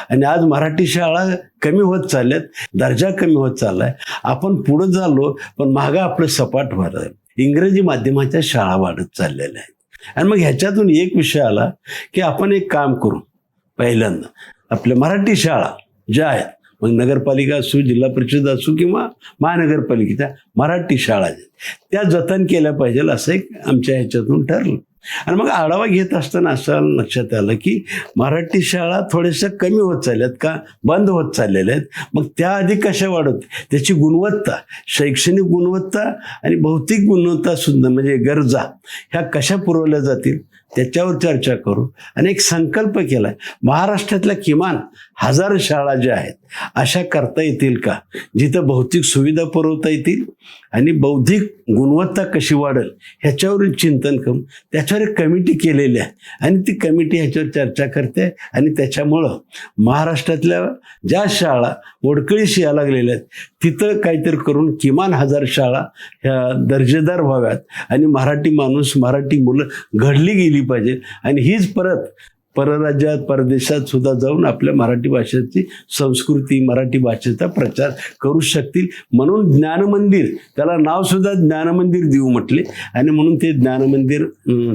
आणि आज मराठी शाळा कमी होत चालल्यात, दर्जा कमी होत चाललाय. आपण पुढे झालो पण मागं आपलं सपाट व्हायला, इंग्रजी माध्यमाच्या शाळा वाढत चाललेल्या आहेत. आणि मग ह्याच्यातून एक विषय आला की आपण एक काम करू, पहिल्यांदा आपल्या मराठी शाळा ज्या आहेत, मग नगरपालिका असू, जिल्हा परिषद असू किंवा महानगरपालिकेच्या मराठी शाळा त्या जतन केल्या पाहिजे असं एक आमच्या ह्याच्यातून ठरलं. आणि मग आढावा घेत असताना असं लक्षात आलं की मराठी शाळा थोड्याशा कमी होत चालल्यात का, बंद होत चाललेल्या आहेत. मग त्याआधी कशा वाढत, त्याची गुणवत्ता, शैक्षणिक गुणवत्ता आणि भौतिक गुणवत्ता सुद्धा म्हणजे गरजा ह्या कशा पुरवल्या जातील त्याच्यावर चर्चा करू. आणि एक संकल्प केलाय, महाराष्ट्रातल्या किमान 1000 शाळा ज्या आहेत अशा करता येतील का, जिथं भौतिक सुविधा पुरवता येतील आणि बौद्धिक गुणवत्ता कशी वाढेल ह्याच्यावर चिंतन करून त्याच्यावर एक कमिटी केलेली आहे आणि ती कमिटी ह्याच्यावर चर्चा करते. आणि त्याच्यामुळं महाराष्ट्रातल्या ज्या शाळा मोडकळीस यायला लागलेल्या आहेत तिथं काहीतरी करून किमान 1000 शाळा ह्या दर्जेदार व्हाव्यात आणि मराठी माणूस, मराठी मुलं घडली गेली पाहिजे आणि हीच परत परराज्यात, परदेशात सुद्धा जाऊन आपल्या मराठी भाषेची संस्कृती, मराठी भाषेचा प्रचार करू शकतील. म्हणून ज्ञानमंदिर, त्याला नाव सुद्धा ज्ञानमंदिर देऊ म्हटले आणि म्हणून ते ज्ञानमंदिर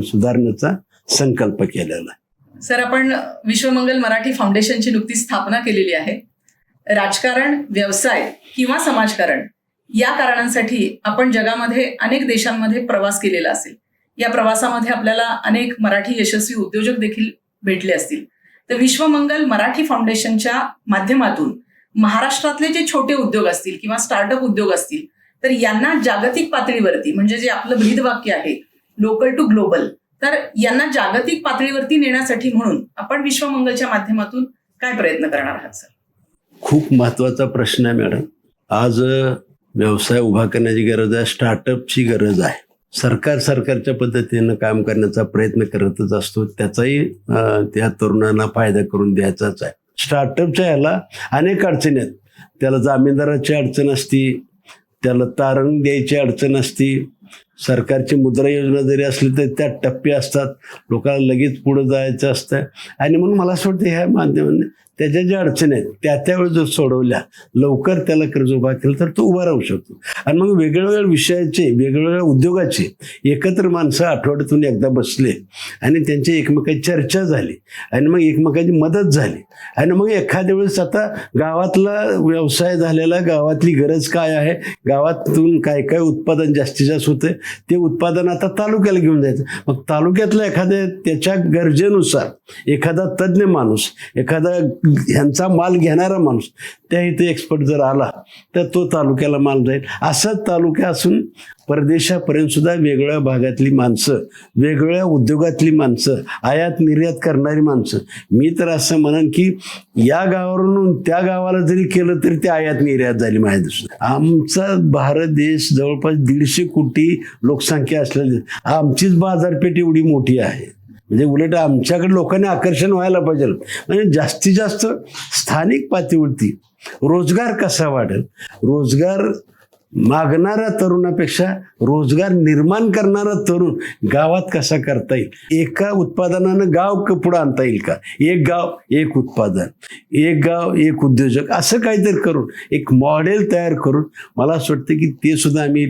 सुधारण्याचा संकल्प केलेला आहे. सर, आपण विश्वमंगल मराठी फाउंडेशनची नुकतीच स्थापना केलेली आहे. राजकारण, व्यवसाय किंवा समाजकारण या कारणांसाठी आपण जगामध्ये अनेक देशांमध्ये प्रवास केलेला असेल. या प्रवासामध्ये आपल्याला अनेक मराठी यशस्वी उद्योजक देखील भेटले असतील. तर विश्वमंगल मराठी फाउंडेशनच्या माध्यमातून महाराष्ट्रातले जे छोटे उद्योग असतील किंवा स्टार्टअप उद्योग असतील तर यांना जागतिक पातळीवरती, म्हणजे जे आपलं ब्रीदवाक्य आहे लोकल टू ग्लोबल, तर यांना जागतिक पातळीवरती नेण्यासाठी म्हणून आपण विश्वमंगलच्या माध्यमातून काय प्रयत्न करणार आहात सर? खूप महत्त्वाचा प्रश्न आहे मॅडम. आज व्यवसाय उभा करण्याची गरज आहे, स्टार्टअपची गरज आहे. सरकारच्या पद्धतीनं काम करण्याचा प्रयत्न करतच असतो, त्याचाही त्या तरुणांना फायदा करून द्यायचाच आहे. स्टार्टअपच्या ह्याला अनेक अडचणी आहेत. त्याला जामीनदाराची अडचण असती, त्याला तारण द्यायची अडचण असती, सरकारची मुद्रा योजना जरी असली तरी त्यात टप्पे असतात, लोकांना लगेच पुढे जायचं असतं. आणि म्हणून मला असं वाटतं ह्या माध्यमाने त्याच्या ज्या अडचणी आहेत त्यावेळी जर सोडवल्या, लवकर त्याला कर्ज उभा केलं तर तो उभा राहू शकतो. आणि मग वेगवेगळ्या विषयाचे, वेगवेगळ्या उद्योगाचे एकत्र माणसं आठवड्यातून एकदा बसले आणि त्यांची एकमेकाची चर्चा झाली आणि मग एकमेकाची मदत झाली. आणि मग एखाद्या वेळेस आता गावातला व्यवसाय झालेला, गावातली गरज काय आहे, गावातून काय काय उत्पादन जास्तीत जास्त होतं ते उत्पादन आता तालुक्याला घेऊन जायचं. मग तालुक्यातला एखाद्या त्याच्या गरजेनुसार एखादा तज्ज्ञ माणूस, एखादा ह्यांचा माल घेणारा माणूस त्या इथे एक्सपर्ट जर आला तर तो तालुक्याला माल जाईल. असाच तालुक्या असून परदेशापर्यंत सुद्धा वेगवेगळ्या भागातली माणसं, वेगवेगळ्या उद्योगातली माणसं, आयात निर्यात करणारी माणसं. मी तर असं म्हणन की या गावावरून त्या गावाला जरी केलं तरी ते आयात निर्यात झाली माझ्या दृष्टीने. आमचा भारत देश जवळपास 150 कोटी लोकसंख्या असलेली, आमचीच बाजारपेठ एवढी मोठी आहे. म्हणजे उलट आमच्याकडे लोकांनी आकर्षण व्हायला पाहिजे. म्हणजे जास्तीत जास्त स्थानिक पातळीवरती रोजगार कसा वाढेल, रोजगार मागणाऱ्या तरुणापेक्षा रोजगार निर्माण करणारा तरुण गावात कसा करता येईल, एका उत्पादनानं गाव पुढे आणता येईल का, एक गाव एक उत्पादन, एक गाव एक उद्योजक, असं काहीतरी करून एक मॉडेल तयार करून मला असं वाटतं की ते सुद्धा आम्ही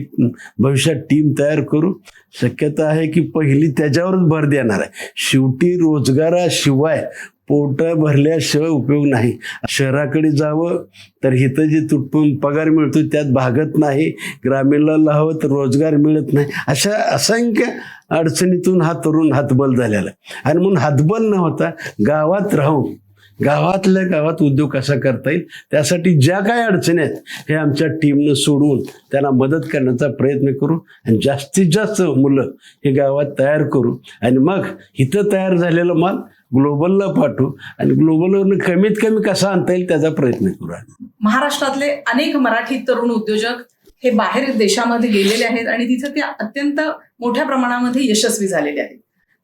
भविष्यात टीम तयार करू. शक्यता आहे की पहिली त्याच्यावरच भर देणार आहे. शेवटी रोजगाराशिवाय पोट भरल्याशिवाय उपयोग नाही. शहराकडे जावं तर इथं जे तुटपून पगार मिळतो त्यात भागत नाही, ग्रामीणला लावं तर रोजगार मिळत नाही. अशा असंख्य अडचणीतून हा तरुण हातबल झालेला आहे. आणि म्हणून हातबल न होता गावात राहून गावातल्या गावात उद्योग कसा करता येईल त्यासाठी ज्या काही अडचणी आहेत हे आमच्या टीमनं सोडवून त्यांना मदत करण्याचा प्रयत्न करू आणि जास्तीत जास्त मुलं हे गावात तयार करू आणि मग इथं तयार झालेलं माल ग्लोबलला पाठवू आणि ग्लोबलवरनं कमीत कमी कसा आणता येईल त्याचा प्रयत्न करू. महाराष्ट्रातले अनेक मराठी तरुण उद्योजक हे बाहेर देशामध्ये गेलेले आहेत आणि तिथे ते अत्यंत मोठ्या प्रमाणामध्ये यशस्वी झालेले आहेत.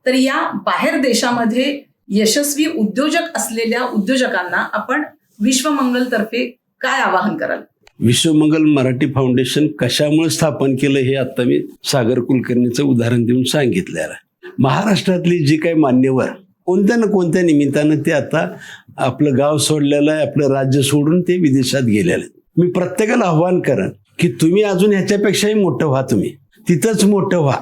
तर या बाहेर देशामध्ये यशस्वी उद्योजक असलेल्या उद्योजकांना आपण विश्वमंगलतर्फे काय आवाहन कराल? विश्वमंगल मराठी फाउंडेशन कशामुळे स्थापन केलं हे आता मी सागर कुलकर्णीचं उदाहरण देऊन सांगितलेलं आहे. महाराष्ट्रातली जी काही मान्यवर कोणत्या ना कोणत्या निमित्तानं ते आता आपलं गाव सोडलेलं आहे, आपलं राज्य सोडून ते विदेशात गेलेले आहेत. मी प्रत्येकाला आव्हान करेन की तुम्ही अजून ह्याच्यापेक्षाही मोठं व्हा, तुम्ही तिथंच मोठं व्हा.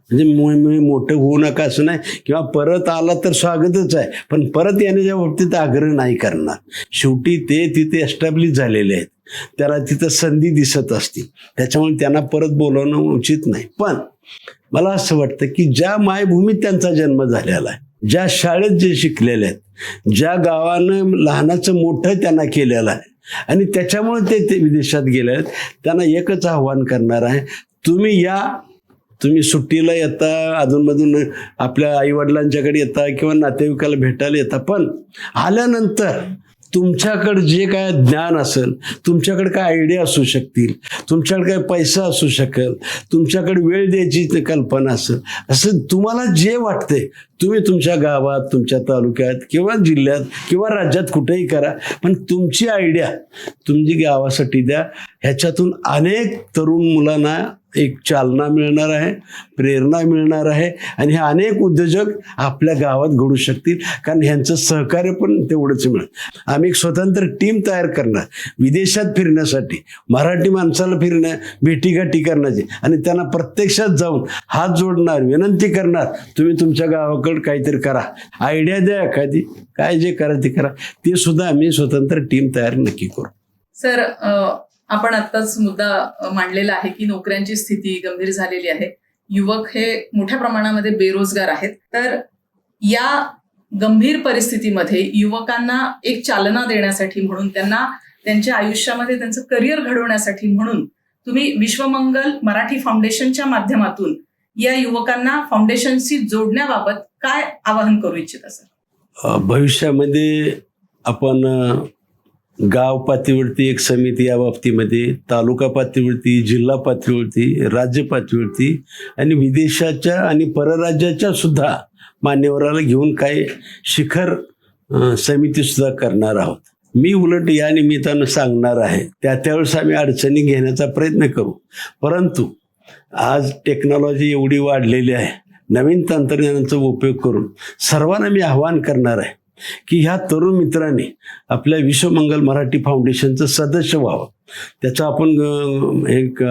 म्हणजे मोठं होऊ नका असं नाही, किंवा परत आला तर स्वागतच आहे, पण परत येण्याच्या बाबतीत आग्रह नाही करणार. शेवटी ते तिथे एस्टॅब्लिश झालेले आहेत, त्याला तिथं संधी दिसत असतील, त्याच्यामुळे त्यांना परत बोलवणं उचित नाही. पण मला असं वाटतं की ज्या मायभूमीत त्यांचा जन्म झालेला आहे, ज्या शाळेत जे शिकलेले आहेत, ज्या गावानं लहानाचं मोठं त्यांना केलेलं आहे आणि त्याच्यामुळे ते विदेशात गेले आहेत, त्यांना एकच आव्हान करणार आहे, तुम्ही सुट्टीला येता, अधूनमधून आपल्या आईवडिलांच्याकडे येता किंवा नातेवाईकाला भेटायला येता, पण आल्यानंतर तुमच्याकडे जे काय ज्ञान असेल, तुमच्याकडे काय आयडिया असू शकतील, तुमच्याकडे काय पैसा असू शकेल, तुमच्याकडे वेळ द्यायची कल्पना असेल, असं तुम्हाला जे वाटते तुम्ही तुमच्या गावात, तुमच्या तालुक्यात किंवा जिल्ह्यात किंवा राज्यात कुठेही करा, पण तुमची आयडिया तुमची गावासाठी द्या. ह्याच्यातून अनेक तरुण मुलांना एक चालना मिळणार आहे, प्रेरणा मिळणार आहे आणि हे अनेक उद्योजक आपल्या गावात घडू शकतील, कारण ह्यांचं सहकार्य पण तेवढंच मिळेल. आम्ही एक स्वतंत्र टीम तयार करणार विदेशात फिरण्यासाठी, मराठी माणसाला भेटीगाठी करण्याची आणि त्यांना प्रत्यक्षात जाऊन हात जोडणार, विनंती करणार, तुम्ही तुमच्या गावाकडे काहीतरी करा, आयडिया द्या एखादी, काय जे करा ते करा. ते सुद्धा आम्ही स्वतंत्र टीम तयार नक्की करू. सर, आपण आत्ताच मुद्दा मांडलेला आहे की नोकऱ्यांची स्थिती गंभीर झालेली आहे, युवक हे मोठ्या प्रमाणामध्ये बेरोजगार आहेत. तर या गंभीर परिस्थितीमध्ये युवकांना एक चालना देण्यासाठी म्हणून, त्यांना त्यांच्या आयुष्यामध्ये त्यांचं करिअर घडवण्यासाठी म्हणून तुम्ही विश्वमंगल मराठी फाउंडेशनच्या माध्यमातून या युवकांना फाउंडेशनशी जोडण्याबाबत काय आवाहन करू इच्छिता सर? भविष्यामध्ये आपण गाव पातळीवरती एक समिती या बाबतीमध्ये, तालुका पातळीवरती, जिल्हा पातळीवरती, राज्य पातळीवरती आणि विदेशाच्या आणि परराज्याच्या सुद्धा मान्यवराला घेऊन काही शिखर समिती सुद्धा करणार आहोत. मी उलट या निमित्तानं सांगणार आहे, त्यावेळेस आम्ही अडचणी घेण्याचा प्रयत्न करू. परंतु आज टेक्नॉलॉजी एवढी वाढलेली आहे, नवीन तंत्रज्ञानाचा उपयोग करून सर्वांना मी आवाहन करणार आहे की ह्या तरुण मित्रांनी आपल्या विश्वमंगल मराठी फाउंडेशनचं सदस्य व्हावं. त्याचं आपण एक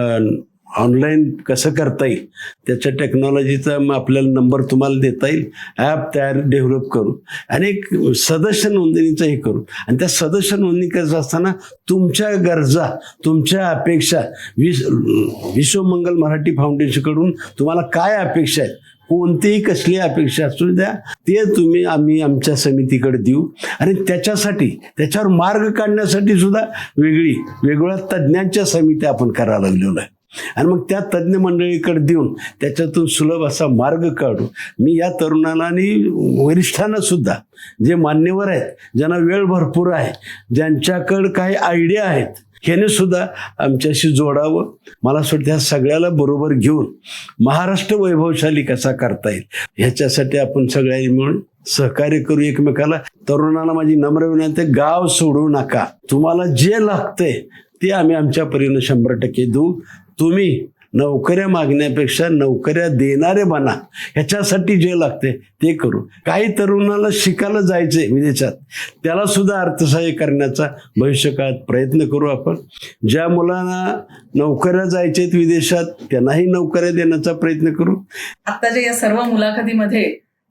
ऑनलाईन कसं करता येईल, त्याच्या टेक्नॉलॉजीचा आपल्याला नंबर तुम्हाला देता येईल, ॲप डेव्हलप करू आणि एक सदस्य नोंदणीचं हे करू. आणि त्या सदस्य नोंदणी करत असताना तुमच्या गरजा, तुमच्या अपेक्षा, विश्वमंगल मराठी फाउंडेशनकडून तुम्हाला काय अपेक्षा आहेत, कोणतीही कसली अपेक्षा असू द्या, ते आम्ही आमच्या समितीकडे देऊ आणि त्याच्यावर मार्ग काढण्यासाठी सुद्धा वेगवेगळ्या तज्ज्ञांच्या समित्या आपण करायला लागलेलो आहे. आणि मग त्या तज्ज्ञ मंडळीकडे देऊन त्याच्यातून सुलभ असा मार्ग काढू. मी या तरुणांना आणि वरिष्ठांना सुद्धा, जे मान्यवर आहेत, ज्यांना वेळ भरपूर आहे, ज्यांच्याकडे काही आयडिया आहेत, ह्याने सुद्धा आमच्याशी जोडावं. मला असं वाटतं ह्या सगळ्याला बरोबर घेऊन महाराष्ट्र वैभवशाली कसा करता येईल ह्याच्यासाठी आपण सगळ्यांनी मिळून सहकार्य करू एकमेकाला. तरुणांना माझी नम्र विनंती, गाव सोडू नका. तुम्हाला जे लागतंय ते आम्ही आमच्या परीने 100% देऊ. तुम्ही नोकऱ्या मागण्यापेक्षा नोकऱ्या देणारे बना, ह्याच्यासाठी जे लागते ते करू. काही तरुणाला शिकायला जायचंय विदेशात, त्याला सुद्धा अर्थसहाय्य करण्याचा भविष्यकाळात प्रयत्न करू आपण. ज्या मुलांना नोकऱ्या जायचेत विदेशात, त्यांनाही नोकऱ्या देण्याचा प्रयत्न करू. आत्ताच्या या सर्व मुलाखतीमध्ये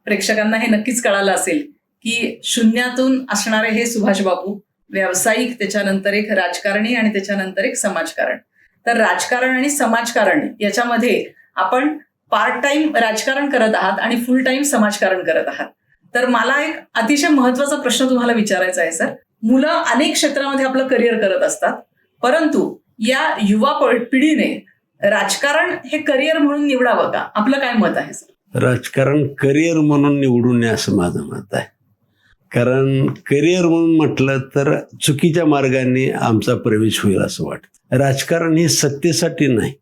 प्रेक्षकांना हे नक्कीच कळालं असेल की शून्यातून असणारे हे सुभाष बाबू व्यावसायिक, त्याच्यानंतर एक राजकारणी आणि त्याच्यानंतर एक समाजकारण. तर राजकारण आणि समाजकारण याच्यामध्ये आपण पार्ट टाइम राजकारण करत आहात आणि फुल टाइम समाजकारण करत आहात. तर मला एक अतिशय महत्वाचा प्रश्न तुम्हाला विचारायचा आहे सर. मुलं अनेक क्षेत्रामध्ये आपलं करिअर करत असतात, परंतु या युवा पिढीने राजकारण हे करिअर म्हणून निवडावं का? आपलं काय मत आहे सर? राजकारण करिअर म्हणून निवडू नये असं माझं मत आहे. कारण करिअर म्हणून म्हटलं तर चुकीच्या मार्गाने आमचा प्रवेश होईल असं वाटतं. राजकारण हे सत्तेसाठी नाही,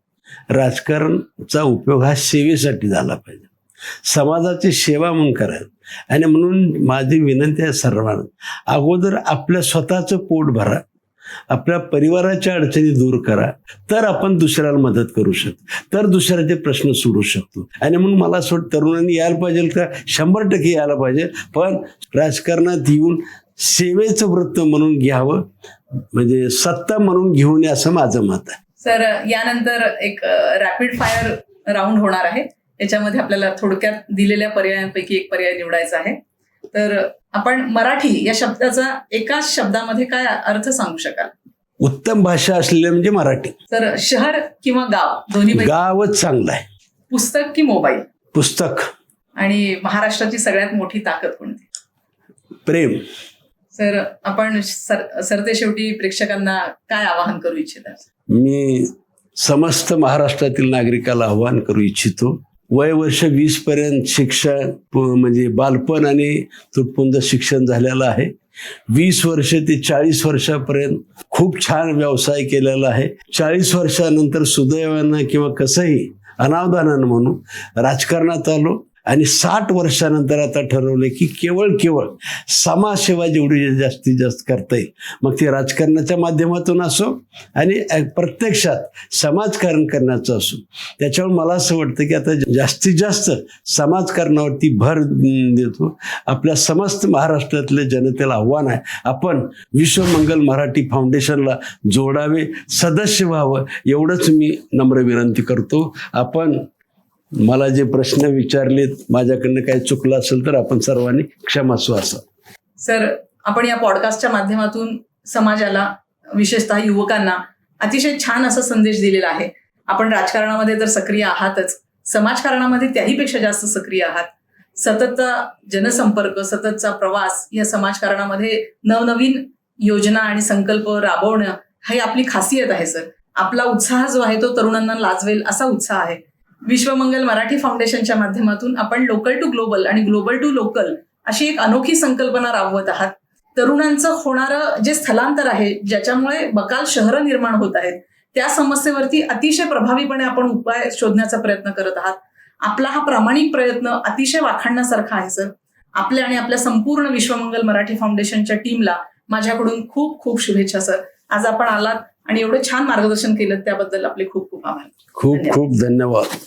राजकारणचा उपयोग हा सेवेसाठी झाला पाहिजे, समाजाची सेवा म्हणून करायला. आणि म्हणून माझी विनंती आहे सर्वांना, अगोदर आपल्या स्वतःचं पोट भरा, आपल्या परिवाराच्या अडचणी दूर करा, तर आपण दुसऱ्याला मदत करू शकतो, तर दुसऱ्याचे प्रश्न सोडवू शकतो. आणि म्हणून मला असं वाटतं तरुणांनी यायला पाहिजे का, 100% यायला पाहिजे, पण राजकारणात येऊन सेवेचं वृत्त म्हणून घ्यावं, म्हणजे सत्ता म्हणून घेऊ नये असं माझं मत आहे. सर, यानंतर एक रॅपिड फायर राऊंड होणार आहे. याच्यामध्ये आपल्याला थोडक्यात दिलेल्या पर्यायांपैकी एक पर्याय निवडायचा आहे. तर आपण मराठी या शब्दाचा एकाच शब्दामध्ये काय अर्थ सांगू शकाल? उत्तम भाषा असलेली म्हणजे मराठी. तर शहर किंवा गाव दोन्ही? गावच चांगलं आहे. पुस्तक की मोबाईल? पुस्तक. आणि महाराष्ट्राची सगळ्यात मोठी ताकद कोणती? प्रेम. सर, आपण सरते शेवटी प्रेक्षकांना काय आवाहन करू इच्छितात? मी समस्त महाराष्ट्रातील नागरिकाला आवाहन करू इच्छितो, वय वर्ष 20 पर्यंत शिक्षण म्हणजे बालपण आणि तुटपुंज शिक्षण झालेलं आहे. 20 वर्ष ते 40 वर्षापर्यंत खूप छान व्यवसाय केलेला आहे. 40 वर्षानंतर सुदैवानं किंवा कसंही अनावधानानं म्हणून राजकारणात आलो आणि 60 वर्षानंतर आता ठरवलं की केवळ समाजसेवा जेवढी जास्तीत जास्त करता येईल, मग ते राजकारणाच्या माध्यमातून असो आणि प्रत्यक्षात समाजकारण करण्याचं असो, त्याच्यावर मला असं वाटतं की आता जास्तीत जास्त समाजकारणावरती भर देतो. आपल्या समस्त महाराष्ट्रातल्या जनतेला आव्हान आहे, आपण विश्वमंगल मराठी फाउंडेशनला जोडावे, सदस्य व्हावं, एवढंच मी नम्र विनंती करतो. आपण मला जे प्रश्न विचारलेत, माझ्याकडनं काही चुकलं असेल तर आपण सर्वांनी क्षमासू असा. सर, आपण या पॉडकास्टच्या माध्यमातून समाजाला, विशेषतः युवकांना अतिशय छान असा संदेश दिलेला आहे. आपण राजकारणामध्ये तर सक्रिय आहातच, समाजकारणामध्ये त्याहीपेक्षा जास्त सक्रिय आहात. सततचा जनसंपर्क, सततचा प्रवास या समाजकारणामध्ये नवनवीन योजना आणि संकल्प राबवणं ही आपली खासियत आहे. सर, आपला उत्साह जो आहे तो तरुणांना लाजवेल असा उत्साह आहे. विश्वमंगल मराठी फाउंडेशनच्या माध्यमातून आपण लोकल टू ग्लोबल आणि ग्लोबल टू लोकल अशी एक अनोखी संकल्पना राबवत आहात. तरुणांचं होणारं जे स्थलांतर आहे, ज्याच्यामुळे बकाल शहरं निर्माण होत आहेत, त्या समस्येवरती अतिशय प्रभावीपणे आपण उपाय शोधण्याचा प्रयत्न करत आहात. आपला हा प्रामाणिक प्रयत्न अतिशय वाखाणण्यासारखा आहे. सर, आपल्या आणि आपल्या संपूर्ण विश्वमंगल मराठी फाउंडेशनच्या टीमला माझ्याकडून खूप खूप शुभेच्छा. सर, आज आपण आलात आणि एवढं छान मार्गदर्शन केलं त्याबद्दल आपले खूप खूप आभार. खूप खूप धन्यवाद.